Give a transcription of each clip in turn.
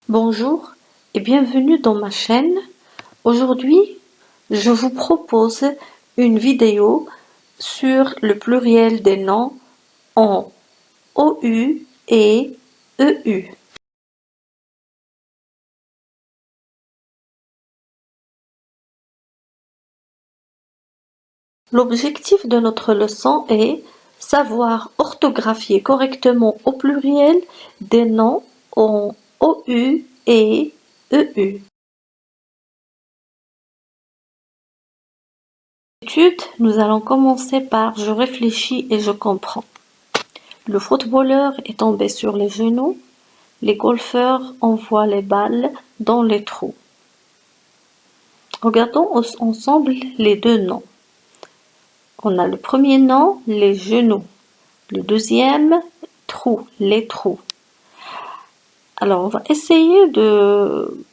Bonjour et bienvenue dans ma chaîne. Aujourd'hui, je vous propose une vidéo sur le pluriel des noms en OU et EU. L'objectif de notre leçon est savoir orthographier correctement au pluriel des noms en OU et EU. Nous allons commencer par je réfléchis et je comprends. Le footballeur est tombé sur les genoux, les golfeurs envoient les balles dans les trous. Regardons ensemble les deux noms. On a le premier nom, les genoux. Le deuxième, trou, les trous. Alors, on va essayer de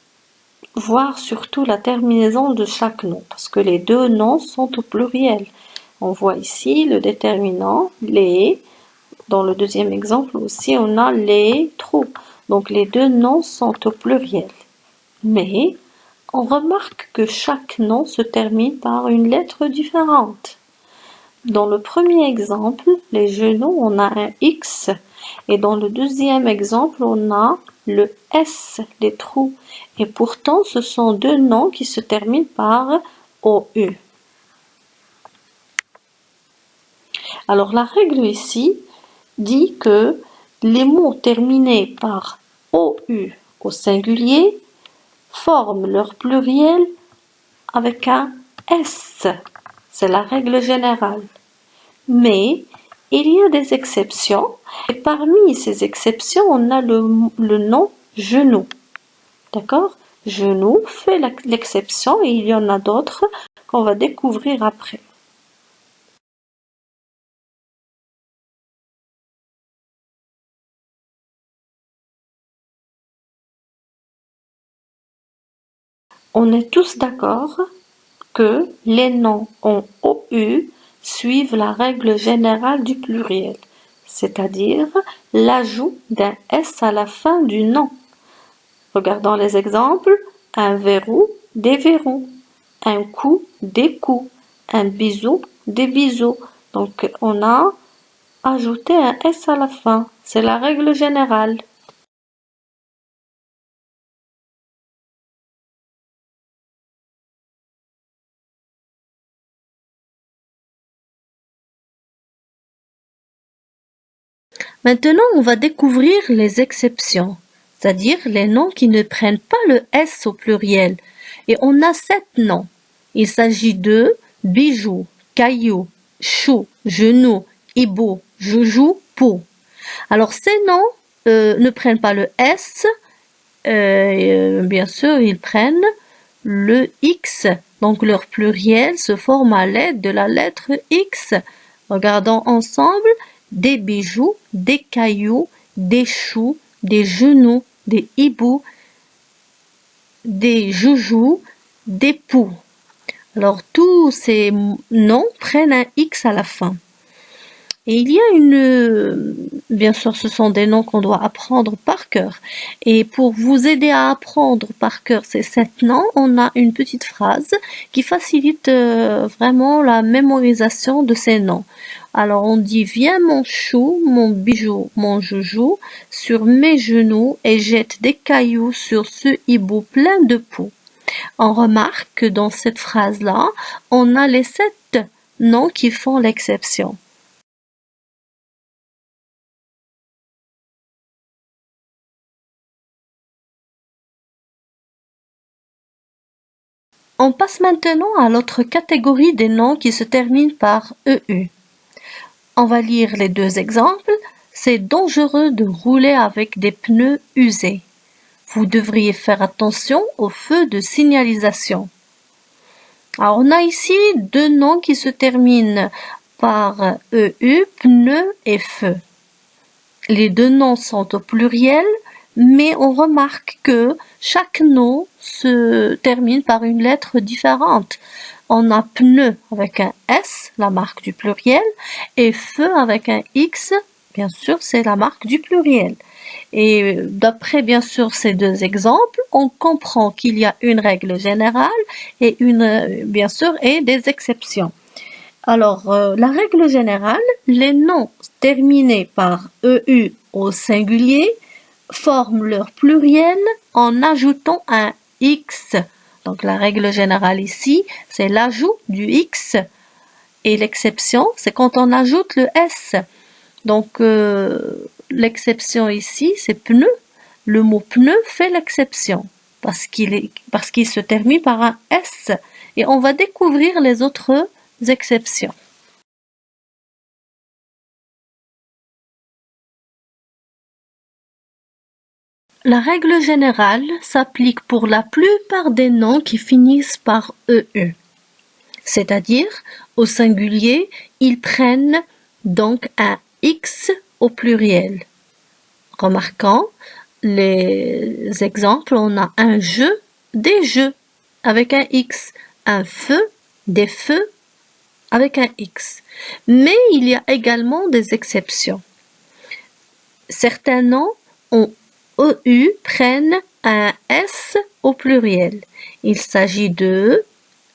voir surtout la terminaison de chaque nom, parce que les deux noms sont au pluriel. On voit ici le déterminant, les. Dans le deuxième exemple aussi, on a les trous. Donc, les deux noms sont au pluriel. Mais, on remarque que chaque nom se termine par une lettre différente. Dans le premier exemple, les genoux, on a un X. Et dans le deuxième exemple, on a le S, les trous. Et pourtant, ce sont deux noms qui se terminent par OU. Alors, la règle ici dit que les mots terminés par OU au singulier forment leur pluriel avec un S. C'est la règle générale. Mais il y a des exceptions. Et parmi ces exceptions, on a le nom genou. D'accord? Genou fait l'exception et il y en a d'autres qu'on va découvrir après. On est tous d'accord que les noms en OU suivent la règle générale du pluriel, c'est-à-dire l'ajout d'un S à la fin du nom. Regardons les exemples. Un verrou, des verrous. Un coup, des coups. Un bisou, des bisous. Donc, on a ajouté un S à la fin. C'est la règle générale. Maintenant, on va découvrir les exceptions, c'est-à-dire les noms qui ne prennent pas le S au pluriel. Et on a 7 noms. Il s'agit de bijoux, cailloux, chou, genou, hibou, joujou, pou. Alors ces noms ne prennent pas le S, bien sûr ils prennent le X. Donc leur pluriel se forme à l'aide de la lettre X. Regardons ensemble. Des bijoux, des cailloux, des choux, des genoux, des hiboux, des joujous, des poux. Alors tous ces noms prennent un X à la fin. Et il y a bien sûr, ce sont des noms qu'on doit apprendre par cœur. Et pour vous aider à apprendre par cœur ces 7 noms, on a une petite phrase qui facilite vraiment la mémorisation de ces noms. Alors on dit: viens mon chou, mon bijou, mon joujou, sur mes genoux et jette des cailloux sur ce hibou plein de poux. On remarque que dans cette phrase-là, on a les 7 noms qui font l'exception. On passe maintenant à l'autre catégorie des noms qui se terminent par EU. On va lire les deux exemples. C'est dangereux de rouler avec des pneus usés. Vous devriez faire attention aux feux de signalisation. Alors on a ici 2 noms qui se terminent par EU, pneus et feu. Les 2 noms sont au pluriel, mais on remarque que chaque nom se termine par une lettre différente. On a pneu avec un S, la marque du pluriel, et feu avec un X bien sûr, c'est la marque du pluriel. Et d'après, bien sûr, ces deux exemples, on comprend qu'il y a une règle générale et bien sûr, et des exceptions. Alors, la règle générale, les noms terminés par EU au singulier forment leur pluriel en ajoutant un X. Donc, la règle générale ici, c'est l'ajout du X. Et l'exception, c'est quand on ajoute le S. Donc, l'exception ici, c'est pneu. Le mot pneu fait l'exception parce qu'il se termine par un S. Et on va découvrir les autres exceptions. La règle générale s'applique pour la plupart des noms qui finissent par EE. C'est-à-dire, au singulier, ils prennent donc un X au pluriel. Remarquant les exemples, on a un jeu, des jeux avec un X, un feu, des feux avec un X. Mais il y a également des exceptions. Certains noms ont EU prennent un S au pluriel. Il s'agit de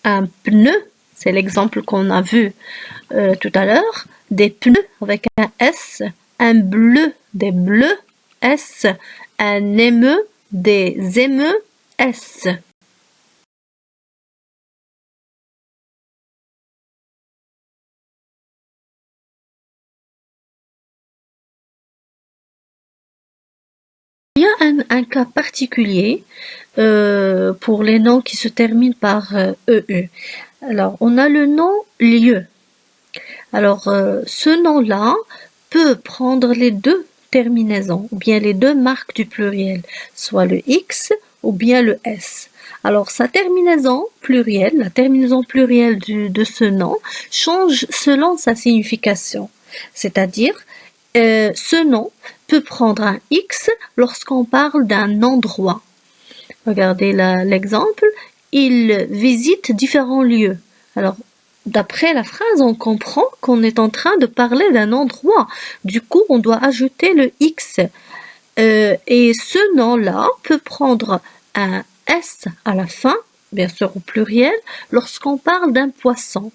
un pneu, c'est l'exemple qu'on a vu tout à l'heure, des pneus avec un S, un bleu, des bleus, S, un émeu, des émeux, S. Il y a un cas particulier pour les noms qui se terminent par EE. Alors, on a le nom lieu. Alors, ce nom-là peut prendre les deux terminaisons, ou bien les deux marques du pluriel, soit le X ou bien le S. Alors, sa terminaison plurielle, la terminaison plurielle de ce nom, change selon sa signification. C'est-à-dire, ce nom peut prendre un X lorsqu'on parle d'un endroit. Regardez l'exemple. Il visite différents lieux. Alors, d'après la phrase, on comprend qu'on est en train de parler d'un endroit. Du coup, on doit ajouter le X. Et ce nom-là peut prendre un S à la fin, bien sûr au pluriel, lorsqu'on parle d'un poisson.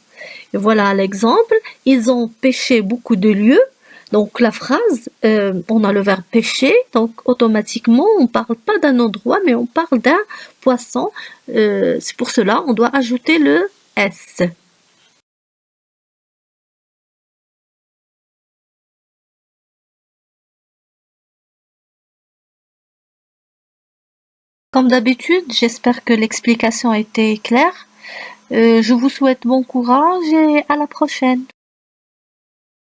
Et voilà l'exemple. Ils ont pêché beaucoup de lieux. Donc la phrase, on a le verbe pêcher, donc automatiquement on parle pas d'un endroit, mais on parle d'un poisson. C'est pour cela on doit ajouter le S. Comme d'habitude, j'espère que l'explication a été claire. Je vous souhaite bon courage et à la prochaine.